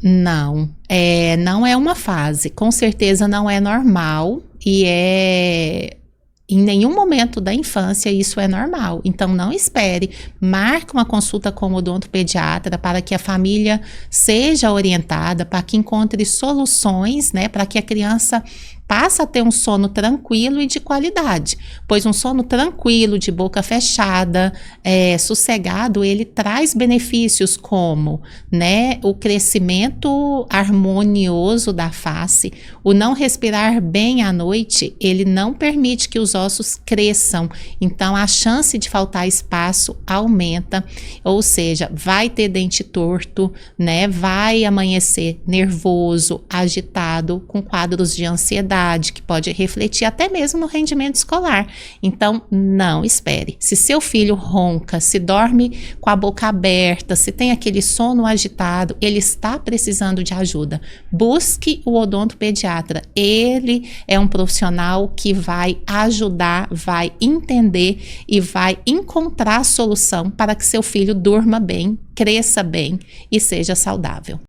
Não, não é uma fase, com certeza não é normal e em nenhum momento da infância isso é normal. Então não espere, marque uma consulta com o odontopediatra para que a família seja orientada, para que encontre soluções, né, para que a criança passe a ter um sono tranquilo e de qualidade, pois um sono tranquilo, de boca fechada, sossegado, ele traz benefícios como, né, o crescimento harmonioso da face, o não respirar bem à noite, ele não permite que os ossos cresçam, então a chance de faltar espaço aumenta, ou seja, vai ter dente torto, né, vai amanhecer nervoso, agitado, com quadros de ansiedade, que pode refletir até mesmo no rendimento escolar. Então, não espere. Se seu filho ronca, se dorme com a boca aberta, se tem aquele sono agitado, ele está precisando de ajuda. Busque o odontopediatra. Ele é um profissional que vai ajudar, vai entender e vai encontrar a solução para que seu filho durma bem, cresça bem e seja saudável.